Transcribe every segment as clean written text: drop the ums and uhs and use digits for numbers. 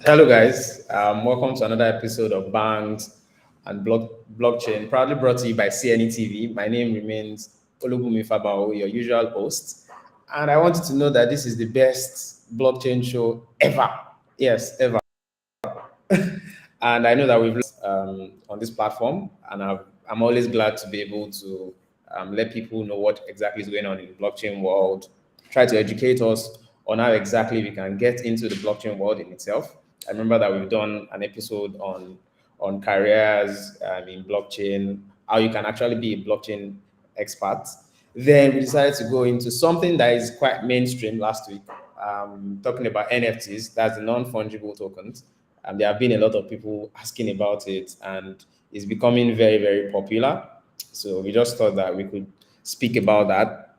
Hello, guys. Welcome to another episode of Banks and Blockchain, proudly brought to you by CNETv. My name remains Olubumi Fabao, your usual host. And I want you to know that this is the best blockchain show ever. Yes, ever. And I know that we've on this platform, and I'm always glad to be able to let people know what exactly is going on in the blockchain world, try to educate us on how exactly we can get into the blockchain world in itself. I remember that we've done an episode on careers in blockchain, how you can actually be a blockchain expert. Then we decided to go into something that is quite mainstream last week, talking about NFTs, that's the non-fungible tokens. There have been a lot of people asking about it, and it's becoming very, very popular. So we just thought that we could speak about that.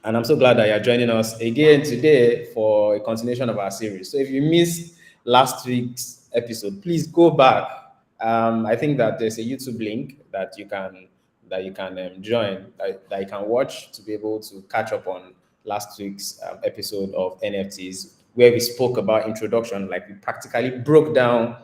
And I'm so glad that you're joining us again today for a continuation of our series. So if you missed last week's episode, please go back. I think that there's a YouTube link that you can join, that you can watch to be able to catch up on last week's episode of NFTs, where we spoke about introduction, like we practically broke down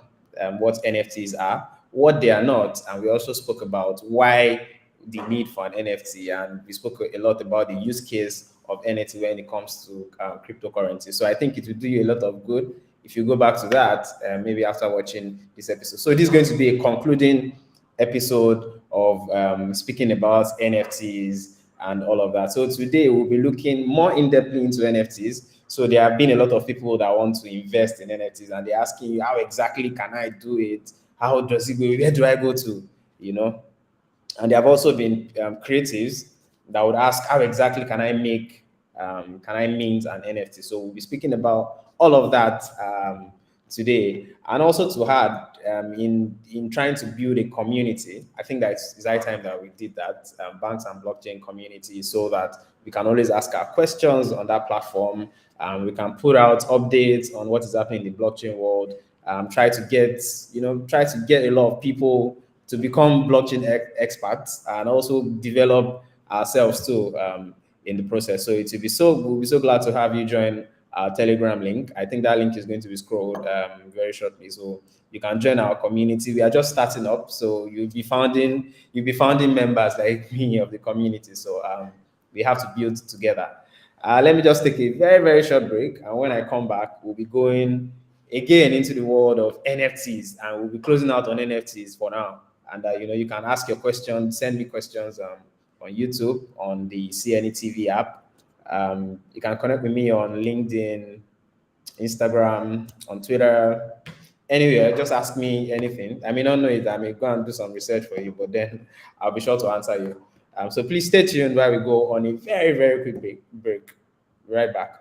what NFTs are, what they are not, and we also spoke about why the need for an NFT, and we spoke a lot about the use case of NFT when it comes to cryptocurrency. So I think it will do you a lot of good if you go back to that, maybe after watching this episode. So this is going to be a concluding episode of speaking about NFTs and all of that. So today we'll be looking more in depthly into NFTs. So there have been a lot of people that want to invest in NFTs, and they're asking you, how exactly can I do it? How does it go? Where do I go to? You know, and there have also been creatives that would ask, how exactly can I mint an NFT? So we'll be speaking about all of that today, and also to add, in trying to build a community. I think that it's high time that we did that, banks and blockchain community, so that we can always ask our questions on that platform. We can put out updates on what is happening in the blockchain world. Try to get a lot of people to become blockchain experts, and also develop ourselves too in the process. So we'll be so glad to have you join our Telegram link. I think that link is going to be scrolled very shortly, so you can join our community. We are just starting up, so you'll be founding members like me of the community. So we have to build together. Let me just take a very, very short break. And when I come back, we'll be going again into the world of NFTs, and we'll be closing out on NFTs for now. And you can ask your questions, send me questions on YouTube, on the CNETv app. You can connect with me on LinkedIn, Instagram, on Twitter, anywhere. Just ask me anything. I may not know it. I may go and do some research for you, but then I'll be sure to answer you. So please stay tuned while we go on a very, very quick break. Right back.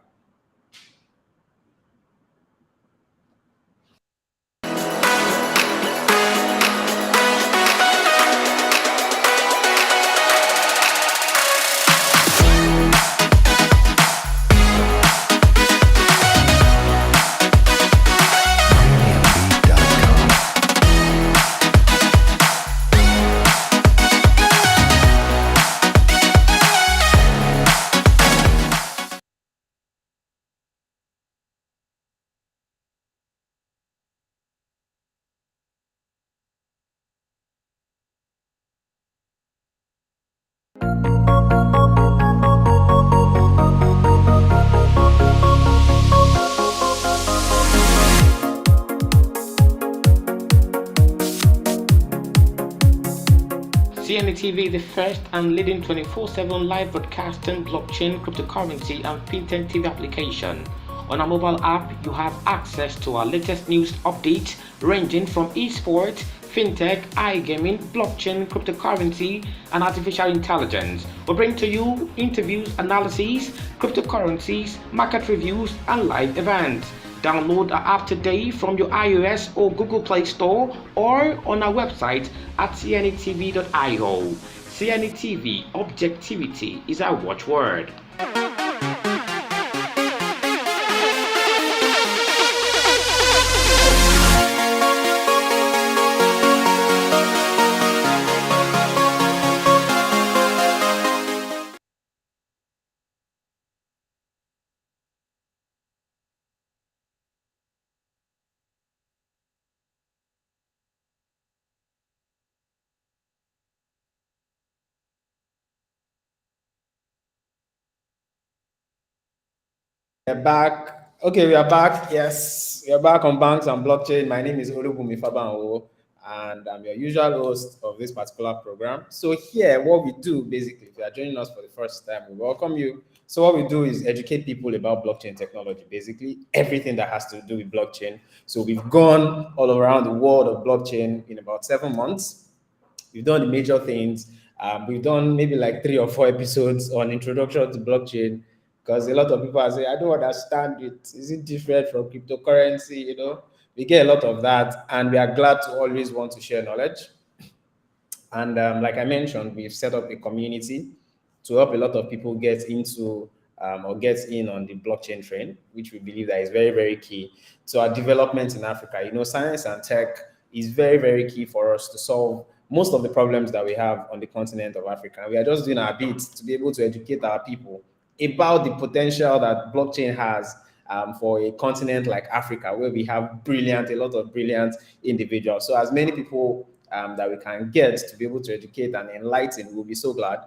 CNETv, the first and leading 24/7 live broadcasting blockchain, cryptocurrency, and fintech TV application. On our mobile app, you have access to our latest news updates ranging from esports, fintech, iGaming, blockchain, cryptocurrency, and artificial intelligence. We bring to you interviews, analyses, cryptocurrencies, market reviews, and live events. Download our app today from your iOS or Google Play Store, or on our website at cnetv.io. CNETv, objectivity is our watchword. We're back. Okay, we are back. Yes, we are back on banks and blockchain. My name is Olubumi Fabanwo, and I'm your usual host of this particular program. So here, what we do basically, if you are joining us for the first time, we welcome you. So what we do is educate people about blockchain technology, basically everything that has to do with blockchain. So we've gone all around the world of blockchain in about 7 months. We've done the major things. We've done maybe like 3 or 4 episodes on introduction to blockchain because a lot of people are saying, I don't understand it. Is it different from cryptocurrency? We get a lot of that, and we are glad to always want to share knowledge. And like I mentioned, we've set up a community to help a lot of people get into or get in on the blockchain train, which we believe that is very, very key to our development in Africa. Science and tech is very, very key for us to solve most of the problems that we have on the continent of Africa. We are just doing our bit to be able to educate our people about the potential that blockchain has for a continent like Africa, where we have a lot of brilliant individuals. So as many people that we can get to be able to educate and enlighten, we'll be so glad.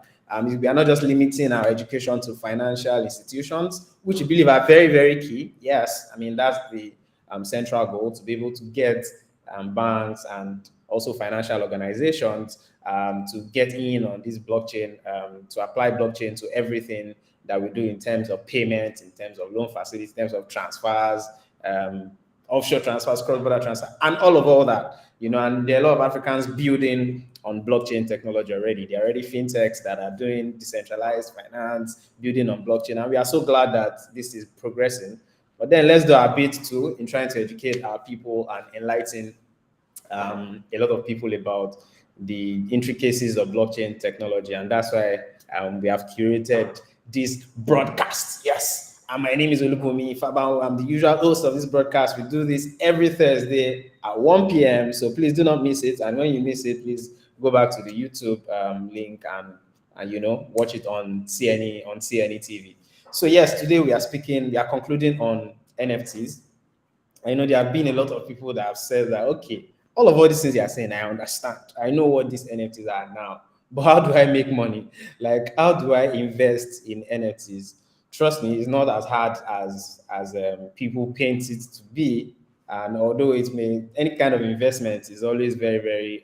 We are not just limiting our education to financial institutions, which we believe are very, very key. Yes, I mean, that's the central goal, to be able to get banks and also financial organizations to get in on this blockchain, to apply blockchain to everything that we do in terms of payments, in terms of loan facilities, in terms of transfers, um, offshore transfers, cross-border transfer, and all that. And there are a lot of Africans building on blockchain technology already. There are already fintechs that are doing decentralized finance, building on blockchain, and we are so glad that this is progressing. But then let's do our bit too in trying to educate our people and enlighten a lot of people about the intricacies of blockchain technology, and that's why we have curated this broadcast. Yes, and my name is Olubumi Fabanwo. I'm the usual host of this broadcast. We do this every Thursday at 1 p.m. So please do not miss it. And when you miss it, please go back to the YouTube link and watch it on CNETv. So yes, today we are concluding on NFTs. I know there have been a lot of people that have said that, okay, all these things you are saying, I understand. I know what these NFTs are now, but how do I make money? Like, how do I invest in NFTs? Trust me, it's not as hard as people paint it to be. And although any kind of investment is always very, very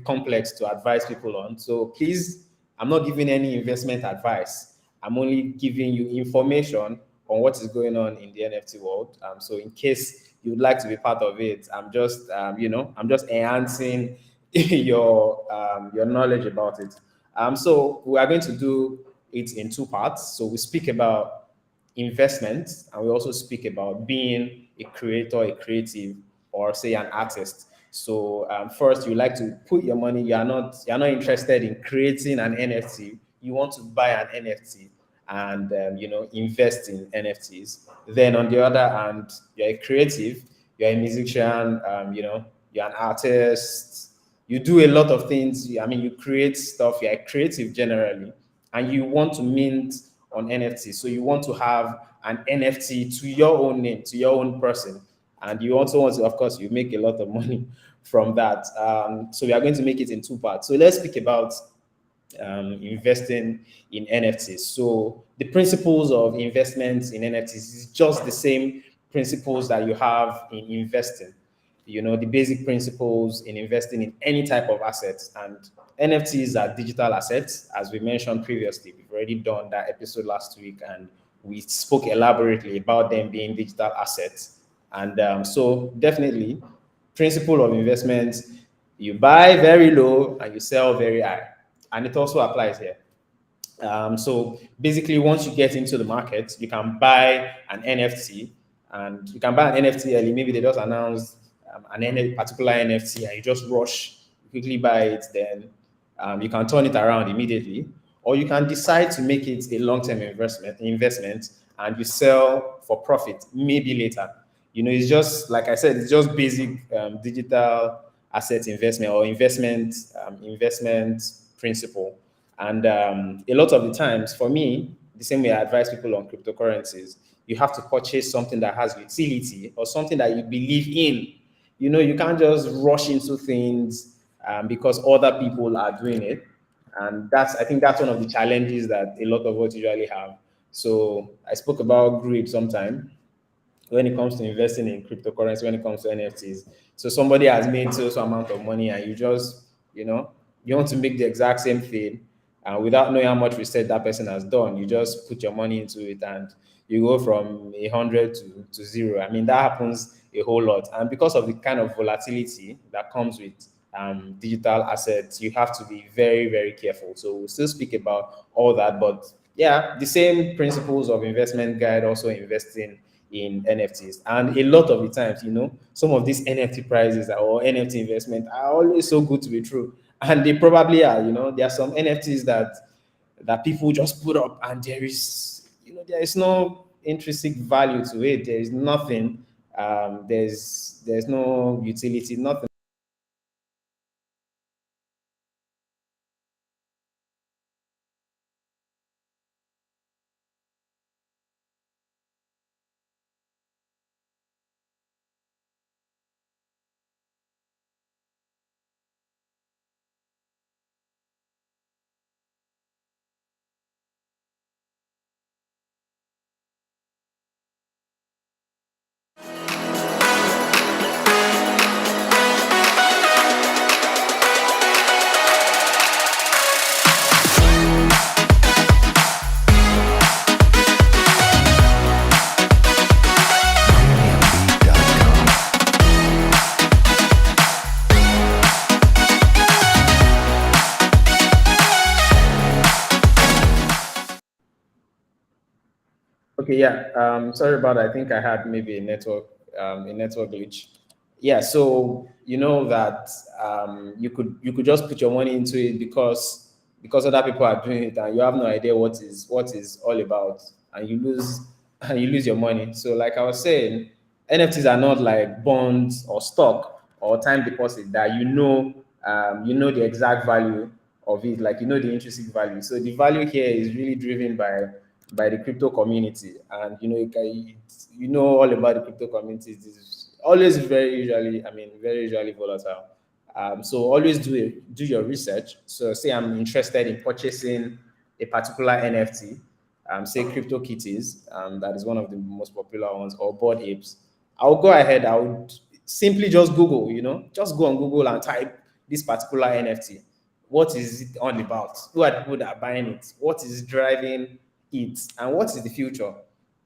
complex to advise people on. So please, I'm not giving any investment advice. I'm only giving you information on what is going on in the NFT world. So in case you would like to be part of it, I'm just enhancing your knowledge about it. So we are going to do it in two parts. So we speak about investment, and we also speak about being a creator, a creative, or say an artist. So first, you like to put your money. You're not interested in creating an NFT. You want to buy an NFT and invest in NFTs. Then on the other hand, you're a creative. You're a musician. You're an artist. You do a lot of things. I mean, you create stuff. You're a creative generally, and you want to mint on NFT. So you want to have an NFT to your own name, to your own person. And you also want to, of course, you make a lot of money from that. So we are going to make it in two parts. So let's speak about investing in NFTs. So the principles of investments in NFTs is just the same principles that you have in investing. The basic principles in investing in any type of assets. And NFTs are digital assets, as we mentioned previously. We've already done that episode last week, and we spoke elaborately about them being digital assets. And so definitely, principle of investments, you buy very low and you sell very high. And it also applies here. So basically, once you get into the market, you can buy an NFT, and you can buy an NFT early. Maybe they just announced particular NFT, and you just rush, quickly buy it. Then you can turn it around immediately, or you can decide to make it a long-term investment, and you sell for profit maybe later. It's just like I said, it's just basic digital asset investment or investment principle. And a lot of the times, for me, the same way I advise people on cryptocurrencies, you have to purchase something that has utility or something that you believe in. You can't just rush into things because other people are doing it. And I think that's one of the challenges that a lot of us usually have. So I spoke about greed sometime when it comes to investing in cryptocurrency, when it comes to NFTs. So somebody has made so amount of money, and you just, you want to make the exact same thing, and without knowing how much research that person has done, you just put your money into it, and you go from 100 to zero. I mean, that happens a whole lot, and because of the kind of volatility that comes with digital assets, you have to be very, very careful. So we'll still speak about all that, but yeah, the same principles of investment guide also investing in NFTs. And a lot of the times, some of these NFT prices or NFT investment are always so good to be true. And they probably are, there are some NFTs that people just put up, and there is no intrinsic value to it. There is nothing. There's no utility, nothing. Okay, yeah. Sorry about that. I think I had maybe a network glitch. Yeah, so you know that you could just put your money into it because other people are doing it, and you have no idea what is all about, and you lose and you lose your money. So, like I was saying, NFTs are not like bonds or stock or time deposit that you know the exact value of it, like the intrinsic value. So the value here is really driven by the crypto community, and you know all about the crypto community. It's always very usually volatile. So always do your research. So say I'm interested in purchasing a particular NFT, say crypto kitties, that is one of the most popular ones, or board apes. I'll go ahead. I would simply just Google, just go on Google and type this particular NFT. What is it all about? Who are the people that are buying it? What is driving it? And what is the future?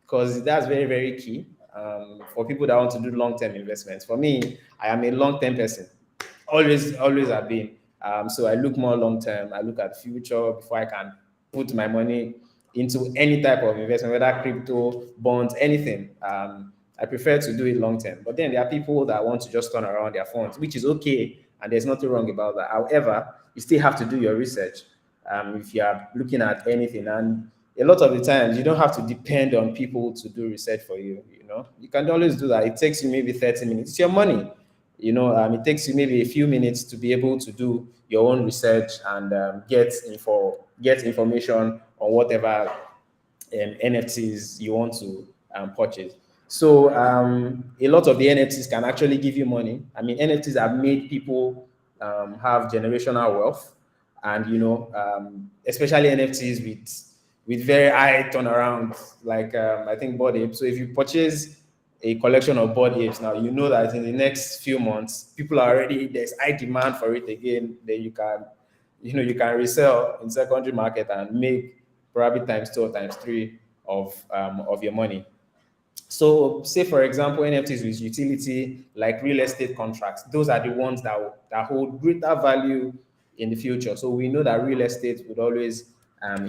Because that's very, very key for people that want to do long term investments. For me, I am a long term person, always have been. So I look more long term. I look at future before I can put my money into any type of investment, whether crypto, bonds, anything. I prefer to do it long term. But then there are people that want to just turn around their phones, which is okay, and there's nothing wrong about that. However, you still have to do your research if you are looking at anything. And a lot of the times, you don't have to depend on people to do research for you. You can always do that. It takes you maybe 30 minutes. It's your money. It takes you maybe a few minutes to be able to do your own research and get information on whatever NFTs you want to purchase. So a lot of the NFTs can actually give you money. I mean, NFTs have made people have generational wealth, and especially NFTs with very high turnaround, like I think Bored Ape. So if you purchase a collection of Bored Apes now, you know that in the next few months, people are already there's high demand for it again. Then you can resell in secondary market and make probably times two or times three of your money. So, say for example, NFTs with utility like real estate contracts, those are the ones that hold greater value in the future. So we know that real estate would always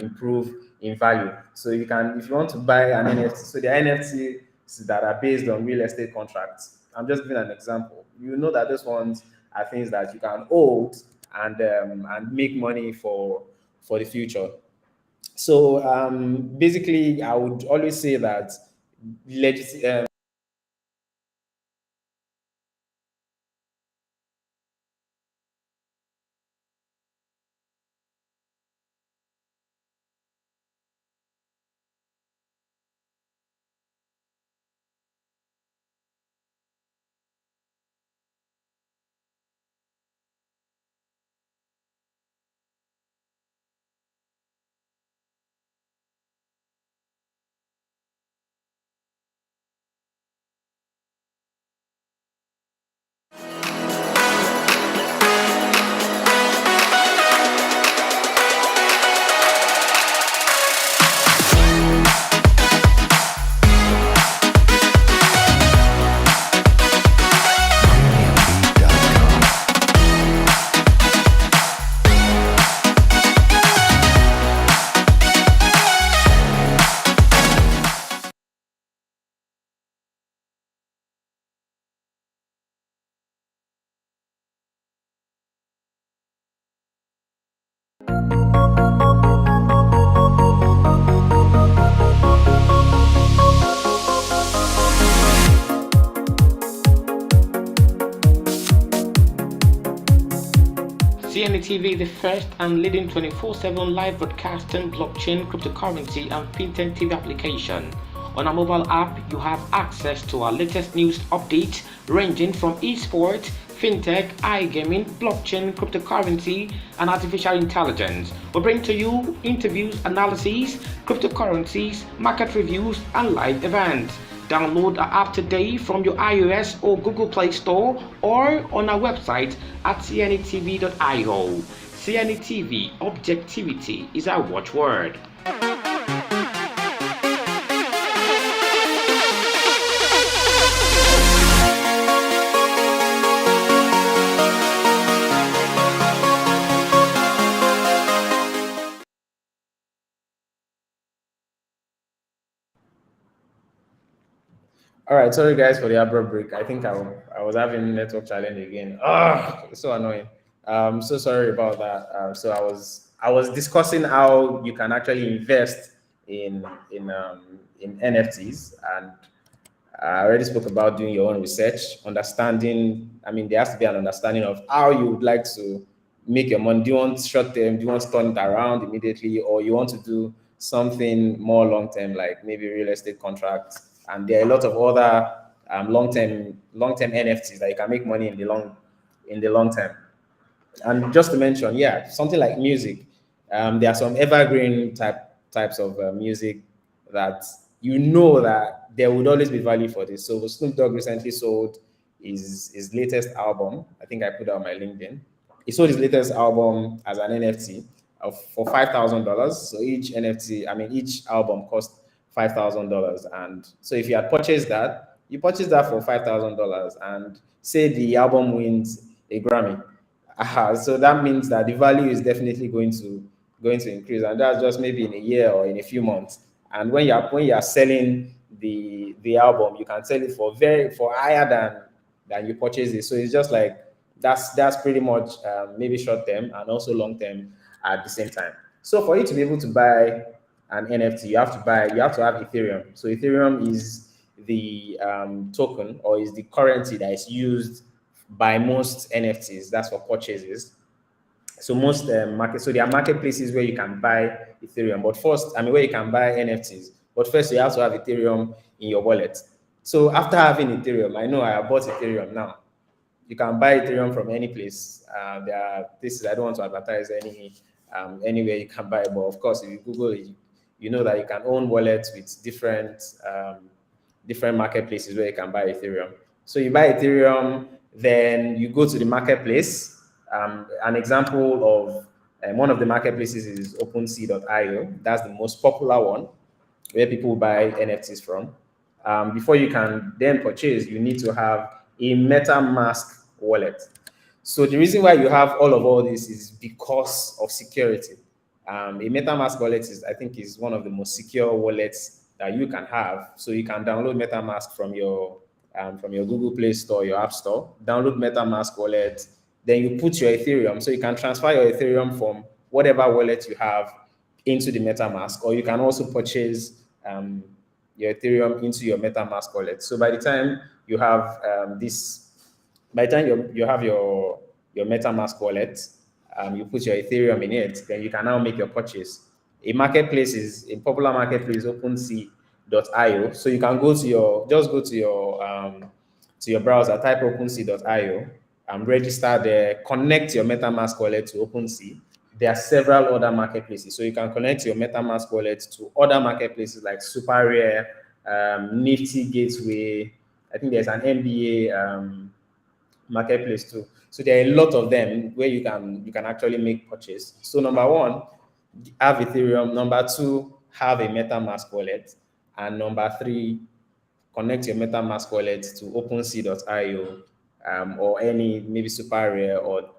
improve in value. So if you want to buy an NFT, so the NFTs that are based on real estate contracts, I'm just giving an example. You know that those ones are things that you can hold and make money for the future. So basically, I would always say that legis- CNETv, the first and leading 24/7 live broadcasting blockchain, cryptocurrency, and FinTech TV application. On our mobile app, you have access to our latest news updates ranging from esports, fintech, iGaming, blockchain, cryptocurrency, and artificial intelligence. We bring to you interviews, analyses, cryptocurrencies, market reviews, and live events. Download our app today from your iOS or Google Play Store or on our website at cnetv.io. CNETv, objectivity is our watchword. All right, sorry guys for the abrupt break. I think I was having network challenge again. Ah, it's so annoying. So sorry about that. So I was discussing how you can actually invest in NFTs, and I already spoke about doing your own research, understanding. I mean, there has to be an understanding of how you would like to make your money. Do you want short term? Do you want to turn it around immediately, or you want to do something more long term, like maybe real estate contracts? And there are a lot of other long term NFTs that you can make money in the long term. And just to mention, yeah, something like music. There are some evergreen types of music that you know that there would always be value for this. So Snoop Dogg recently sold his latest album. I think I put it on my LinkedIn. He sold his latest album as an NFT for $5,000. So each NFT, I mean, each album cost $5,000. And so if you had purchased that, you purchased that for $5,000, and say the album wins a Grammy. So that means that the value is definitely going to increase, and that's just maybe in a year or in a few months. And when you are selling the album, you can sell it for higher than you purchased it. So it's just like that's pretty much maybe short term and also long term at the same time. So for you to be able to buy an NFT, you have to have Ethereum. So Ethereum is the token, or is the currency that is used by most NFTs. That's for purchases. So most so there are marketplaces where you can buy Ethereum. But first, I mean, where you can buy NFTs. But first, you have to have Ethereum in your wallet. So after having Ethereum, I know I have bought Ethereum now. You can buy Ethereum from any place. There are places, I don't want to advertise anywhere you can buy, but of course, if you Google it, you know that you can own wallets with different marketplaces where you can buy Ethereum. So you buy Ethereum, then you go to the marketplace. An example of one of the marketplaces is OpenSea.io. That's the most popular one where people buy NFTs from. Before you can then purchase, you need to have a MetaMask wallet. So the reason why you have all this is because of security. A MetaMask wallet I think, is one of the most secure wallets that you can have. So you can download MetaMask from your Google Play Store, your App Store. Download MetaMask wallet. Then you put your Ethereum. So you can transfer your Ethereum from whatever wallet you have into the MetaMask, or you can also purchase your Ethereum into your MetaMask wallet. So by the time you have you have your MetaMask wallet, you put your Ethereum in it, then you can now make your purchase. A popular marketplace, OpenSea.io. So you can go to your browser, type OpenSea.io, register there, connect your MetaMask wallet to OpenSea. There are several other marketplaces. So you can connect your MetaMask wallet to other marketplaces like SuperRare, Nifty Gateway. I think there's an NBA marketplace too. So there are a lot of them where you can actually make purchase. So number one, have Ethereum. Number two, have a MetaMask wallet. And number three, connect your MetaMask wallet to OpenSea.io, or any maybe SuperRare or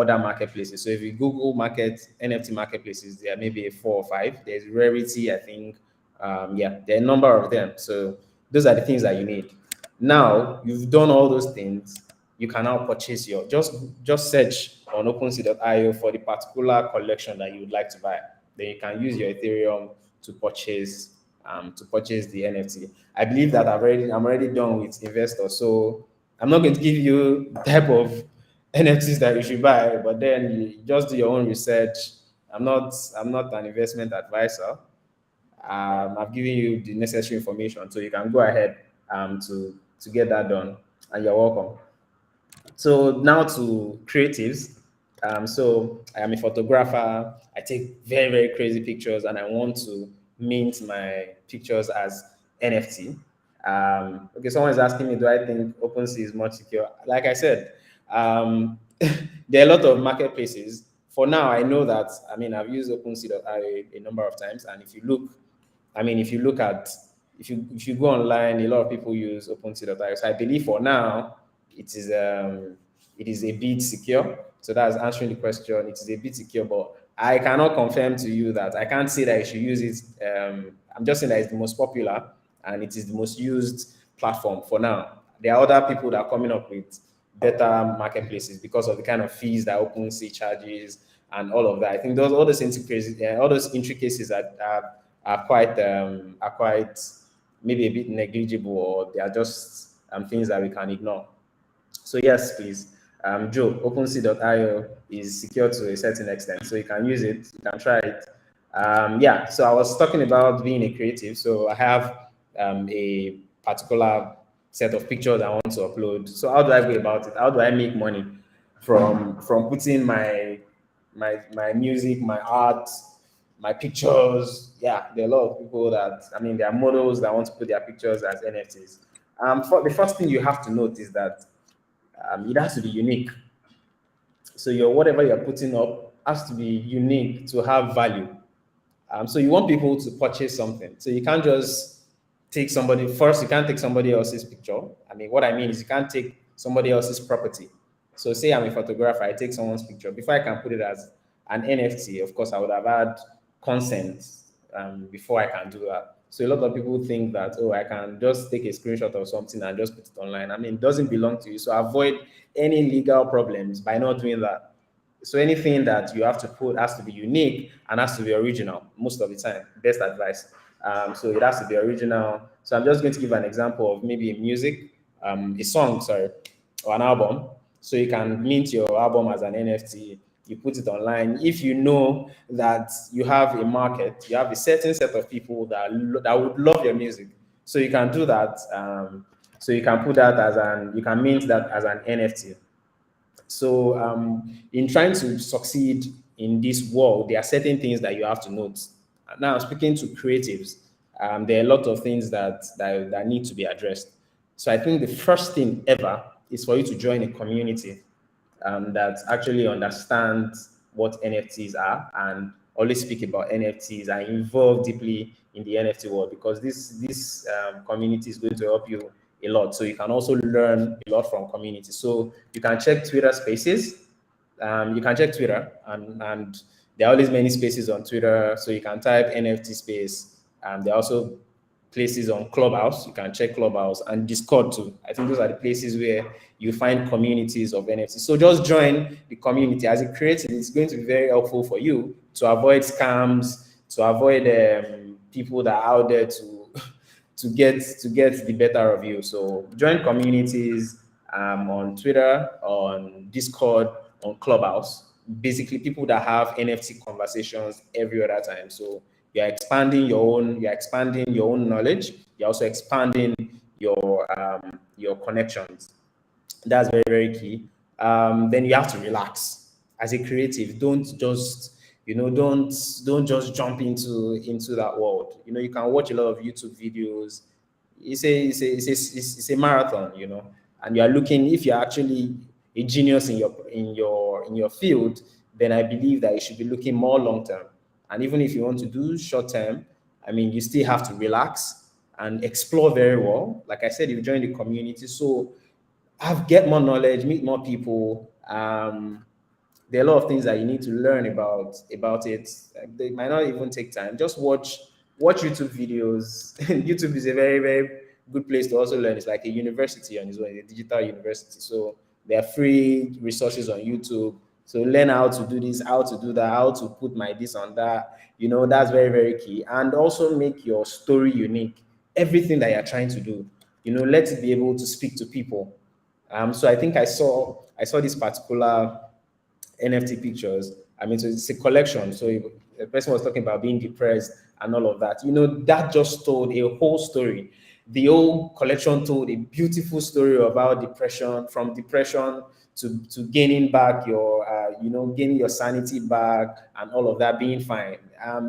other marketplaces. So if you Google NFT marketplaces, there are maybe 4 or 5. There's Rarity, I think. Yeah, there are a number of them. So those are the things that you need. Now you've done all those things, you can now purchase your just search on OpenSea.io for the particular collection that you would like to buy. Then you can use your Ethereum to purchase the NFT. I believe that I'm already done with investors, so I'm not going to give you the type of NFTs that you should buy, but then you just do your own research. I'm not an investment advisor. I've given you the necessary information, so you can go ahead to get that done, and you're welcome. So now to creatives. So I am a photographer. I take very, very crazy pictures, and I want to mint my pictures as NFT. Okay, someone is asking me, do I think OpenSea is much secure? Like I said, there are a lot of marketplaces. For now, I know that, I mean, I've used OpenSea.io a number of times, and if you look, I mean, if you look at, if you go online, a lot of people use OpenSea.io. So I believe for now, it is it is a bit secure. So that's answering the question. It is a bit secure, but I cannot confirm to you that I can't say that you should use it. I'm just saying that it's the most popular and it is the most used platform for now. There are other people that are coming up with better marketplaces because of the kind of fees that OpenSea charges and all of that. I think those all those intricacies are quite maybe a bit negligible, or they are just things that we can ignore. So yes, please. Joe, OpenSea.io is secure to a certain extent, so you can use it, you can try it. Yeah, so I was talking about being a creative. So I have a particular set of pictures I want to upload. So how do I go about it? How do I make money from putting my music, my art, my pictures? Yeah, there are a lot of people that, I mean, there are models that want to put their pictures as NFTs. For the first thing you have to note is that it has to be unique. So your whatever you're putting up has to be unique to have value. So you want people to purchase something. So you can't just take somebody first. You can't take somebody else's picture. I mean, what I mean is you can't take somebody else's property. So say I'm a photographer, I take someone's picture. Before I can put it as an NFT, of course, I would have had consent before I can do that. So a lot of people think that, oh, I can just take a screenshot of something and just put it online. I mean, it doesn't belong to you. So avoid any legal problems by not doing that. So anything that you have to put has to be unique and has to be original most of the time. Best advice. So it has to be original. So I'm just going to give an example of maybe music, a song, sorry, or an album. So you can mint your album as an NFT. You put it online. If you know that you have a market, you have a certain set of people that would love your music. So you can do that. So you can put that as you can mint that as an NFT. So, in trying to succeed in this world, there are certain things that you have to note. Now, speaking to creatives, there are a lot of things that need to be addressed. So, I think the first thing ever is for you to join a community that actually understands what NFTs are and always speak about NFTs and involved deeply in the NFT world, because this community is going to help you a lot. So you can also learn a lot from community. So you can check Twitter Spaces. You can check Twitter, and there are always many spaces on Twitter. So you can type NFT space. There are also places on Clubhouse. You can check Clubhouse and Discord too. I think those are the places where you find communities of NFTs. So just join the community. As a creative, it's going to be very helpful for you to avoid scams, to avoid people that are out there to get the better of you. So join communities on Twitter, on Discord, on Clubhouse. Basically, people that have NFT conversations every other time. So you're expanding your own knowledge. You're also expanding your connections. That's very, very key. Then you have to relax as a creative. Don't just jump into that world. You can watch a lot of YouTube videos. It's a marathon, and you are looking. If you're actually a genius in your field, then I believe that you should be looking more long term. And even if you want to do short term, I mean, you still have to relax and explore very well. Like I said, you join the community, so get more knowledge, meet more people. There are a lot of things that you need to learn about it. They might not even take time. Just watch YouTube videos. YouTube is a very, very good place to also learn. It's like a university on its own, a digital university. So there are free resources on YouTube. So learn how to do this, how to do that, how to put my this on that. That's very, very key. And also make your story unique. Everything that you're trying to do, let it be able to speak to people. So I think I saw this particular NFT pictures. I mean, so it's a collection. So if the person was talking about being depressed and all of that. That just told a whole story. The whole collection told a beautiful story about depression, from depression to gaining back your, gaining your sanity back and all of that, being fine.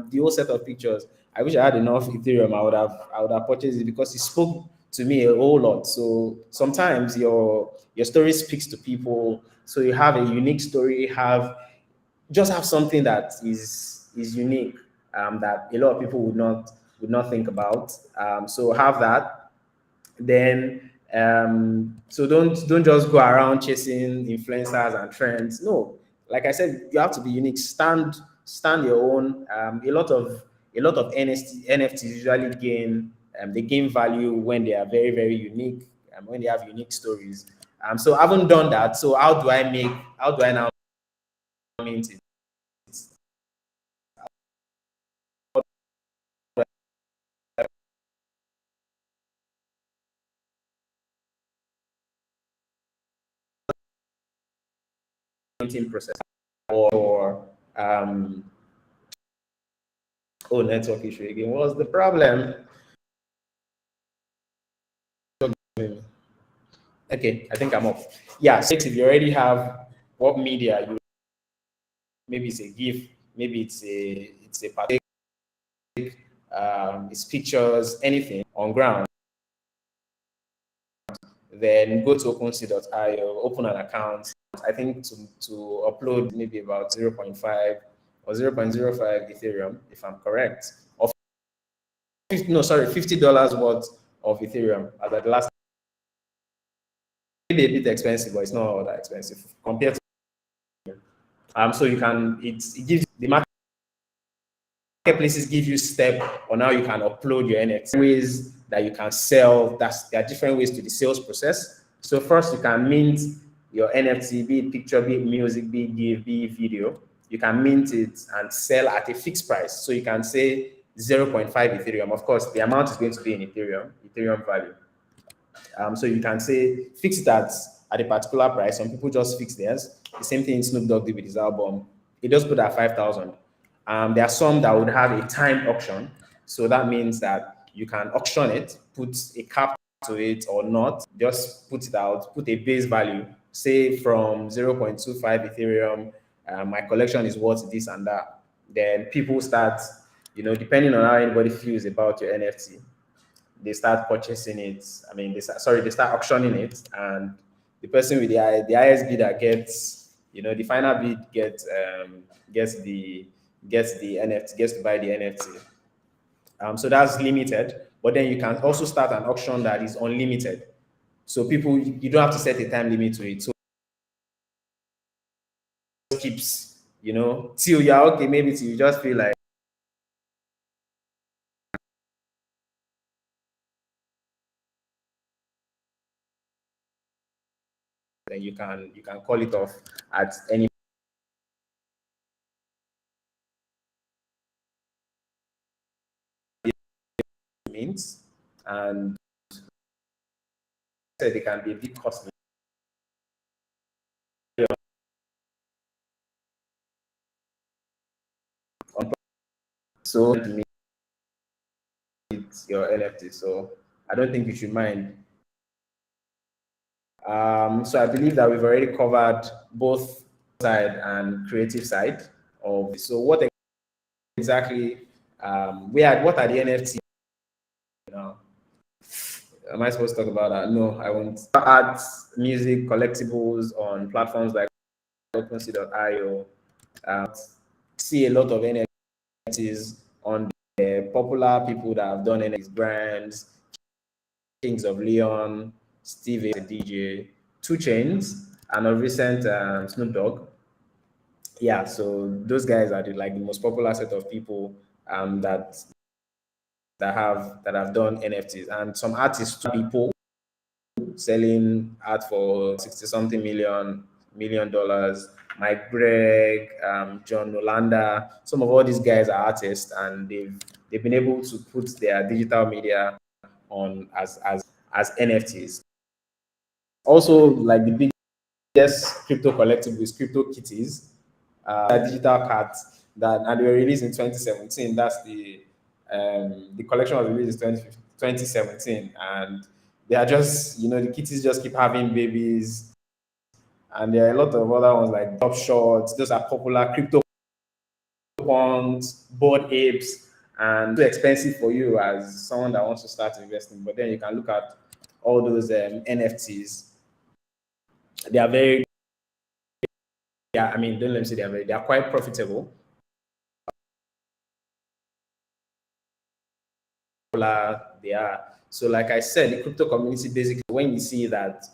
The whole set of pictures. I wish I had enough Ethereum. I would have purchased it because it spoke to me a whole lot. So sometimes your story speaks to people. So you have a unique story, have something that is unique, that a lot of people would not think about. So have that. Then so don't just go around chasing influencers and trends. No, like I said, you have to be unique. Stand your own. A lot of NFTs usually gain value when they are very, very unique, when they have unique stories. So I haven't done that. So how do I now mint it? Minting process or network issue again. What's the problem? Okay, I think I'm off. Yeah, so if you already have what media, maybe it's a GIF, maybe it's a partake, it's pictures, anything on ground, then go to OpenSea.io, open an account. I think to upload maybe about 0.5 or 0.05 Ethereum, if I'm correct, or 50, no, sorry, $50 worth of Ethereum as at the last. Maybe a bit expensive, but it's not all that expensive compared to. So it gives the marketplaces give you step on how you can upload your NFT, ways that you can sell. There are different ways to the sales process. So first, you can mint your NFT, be it picture, be it music, be it GIF, be it video. You can mint it and sell at a fixed price. So you can say 0.5 Ethereum. Of course, the amount is going to be in Ethereum value. So you can say fix it at a particular price. Some people just fix theirs. The same thing Snoop Dogg did with his album. He just put at 5,000. There are some that would have a timed auction. So that means that you can auction it, put a cap to it or not, just put it out, put a base value, say from 0.25 Ethereum, my collection is worth this and that. Then people start, depending on how anybody feels about your NFT, they start purchasing it. I mean, they start auctioning it, and the person with the highest bidder gets, the final bid gets the NFT, gets to buy the NFT. So that's limited, but then you can also start an auction that is unlimited. So people, you don't have to set a time limit to it. So it keeps, till you're okay, maybe till you just feel like. Then you can call it off at any means, and they can be a bit costly. So to me, it's your NFT. So I don't think you should mind. So I believe that we've already covered both side and creative side of. So what exactly what are the NFT? Am I supposed to talk about that? No, I won't. Arts, music, collectibles on platforms like OpenSea.io. See a lot of NFTs on the popular people that have done NFTs brands, Kings of Leon, Steve, a DJ, Two Chains, and of recent Snoop Dogg. Yeah, so those guys are the most popular set of people that have done NFTs, and some artists, people selling art for 60 something million dollars. Mike Gregg, John Nolanda, some of all these guys are artists, and they've been able to put their digital media on as NFTs. Also, like the biggest crypto collectible is crypto kitties, digital cards that, and they were released in 2017. That's the collection was released in 2017, and they are just, the kitties just keep having babies, and there are a lot of other ones like Top Shots. Those are popular crypto punks, board apes, and too expensive for you as someone that wants to start investing. But then you can look at all those NFTs. They are very, yeah, I mean, don't let me say they are quite profitable. They are. So, like I said, the crypto community basically, when you see that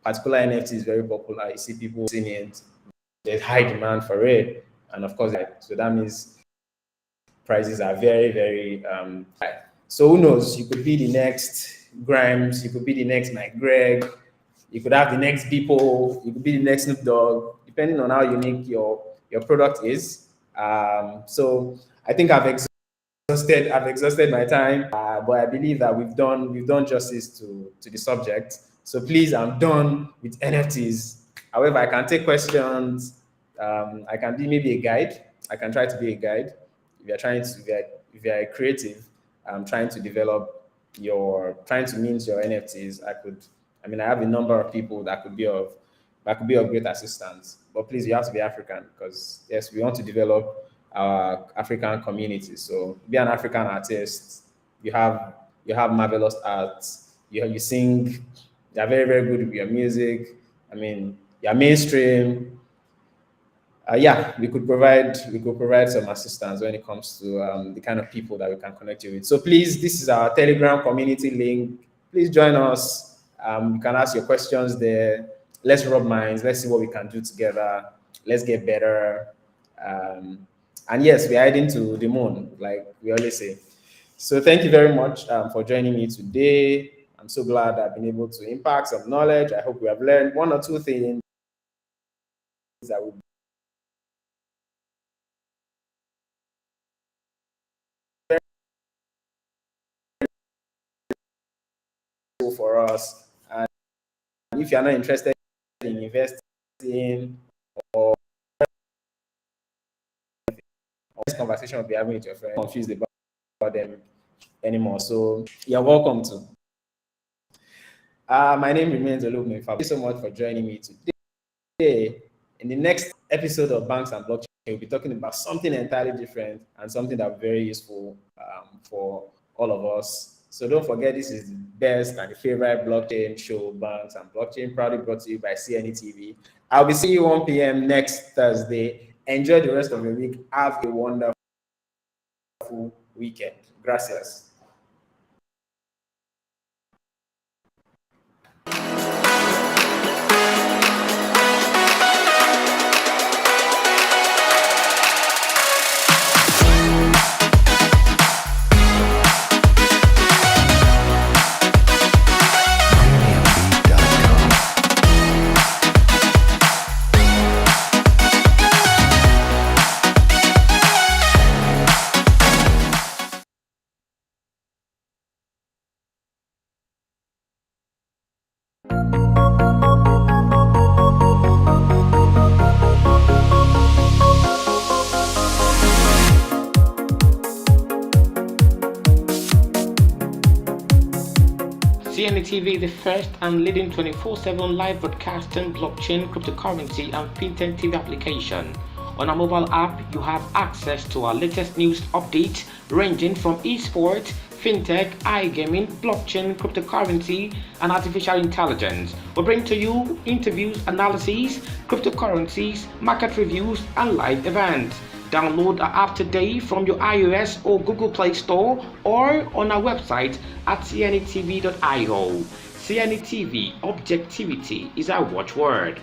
particular NFT is very popular, you see people seeing it, there's high demand for it, and of course, so that means prices are very, very high. So who knows? You could be the next Grimes, you could be the next Mike Greg, you could have the next Beeple, you could be the next Snoop Dogg, depending on how unique your product is. So I think I've exhausted my time, but I believe that we've done justice to the subject. So please, I'm done with NFTs. However, I can take questions. I can be maybe a guide. I can try to be a guide. If you're trying to, if you're a creative, trying to develop trying to mint your NFTs, I mean, I have a number of people that could be of great assistance. But please, you have to be African because yes, we want to develop our African community. So be an African artist. You have marvelous art. You sing. You're very, very good with your music. I mean, you're mainstream. Yeah, we could provide some assistance when it comes to the kind of people that we can connect you with. So please, this is our Telegram community link. Please join us. You can ask your questions there. Let's rub minds. Let's see what we can do together. Let's get better. And yes, we're heading to the moon, like we always say. So thank you very much for joining me today. I'm so glad I've been able to impact some knowledge. I hope we have learned one or two things that will for us. And if you're not interested in investing, or this conversation will be having with your friend, confused about them anymore. So you're welcome to. My name remains Olugme. Thank you so much for joining me today. In the next episode of Banks and Blockchain, we'll be talking about something entirely different and something that's very useful for all of us. So don't forget, this is the best and the favorite blockchain show, Banks and Blockchain, proudly brought to you by CNETv. I'll be seeing you 1 p.m. next Thursday. Enjoy the rest of your week. Have a wonderful weekend. Gracias. CNETv, the first and leading 24/7 live broadcasting blockchain, cryptocurrency, and fintech TV application. On our mobile app, you have access to our latest news updates ranging from esports, fintech, iGaming, blockchain, cryptocurrency, and artificial intelligence. We bring to you interviews, analyses, cryptocurrencies, market reviews, and live events. Download our app today from your iOS or Google Play Store or on our website at cnetv.io. CNETv, objectivity is our watchword.